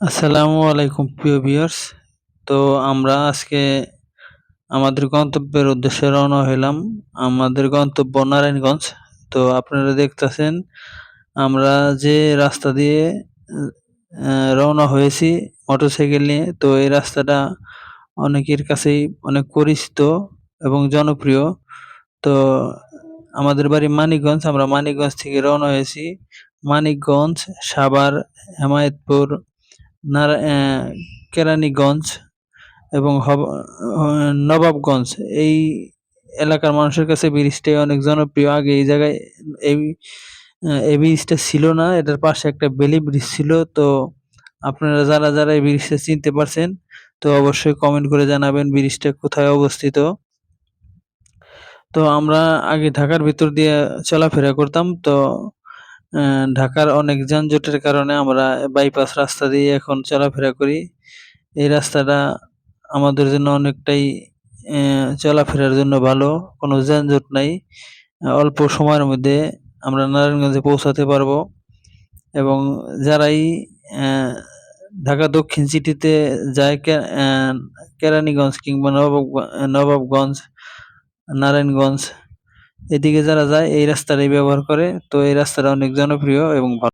আসসালামু আলাইকুম প্রিয় ভিউয়ার্স। তো আমরা আজকে আমাদের গন্তব্যের উদ্দেশ্যে রওনা হইলাম। আমাদের গন্তব্য নারায়ণগঞ্জ। তো আপনারা দেখতেছেন আমরা যে রাস্তা দিয়ে রওনা হয়েছি মোটরসাইকেল নিয়ে। তো এই রাস্তাটা অনেকের কাছেই অনেক পরিচিত এবং জনপ্রিয়। তো আমাদের বাড়ি মানিকগঞ্জ। আমরা মানিকগঞ্জ থেকে রওনা হয়েছি। মানিকগঞ্জ, সাভার, হেমায়েতপুর, নারা কেরানীগঞ্জ এবং নবাবগঞ্জ এই এলাকার মানুষের কাছে ব্রিজটাই অনেক জনপ্রিয়। আগে এই জায়গায় এই এই ব্রিজটা ছিল না, এটার পাশে একটা বেলি ব্রিজ ছিল। তো আপনারা যারা এই ব্রিজটা চিনতে পারছেন তো অবশ্যই কমেন্ট করে জানাবেন ব্রিজটা কোথায় অবস্থিত। তো আমরা আগে ঢাকার ভিতর দিয়ে চলাফেরা করতাম। তো ঢাকার অনেক যানজটের কারণে আমরা বাইপাস রাস্তা দিয়ে এখন চলাফেরা করি। এই রাস্তাটা আমাদের জন্য অনেকটাই চলাফেরার জন্য ভালো, কোনো যানজট নাই। অল্প সময়ের মধ্যে আমরা নারায়ণগঞ্জে পৌঁছাতে পারবো। এবং যারাই ঢাকা দক্ষিণ সিটিতে যায় কেরানীগঞ্জ কিংবা নবাবগঞ্জ, নারায়ণগঞ্জ এদিকে যারা যায় এই রাস্তাটাই ব্যবহার করে। তো এই রাস্তাটা অনেক জনপ্রিয় এবং ভালো।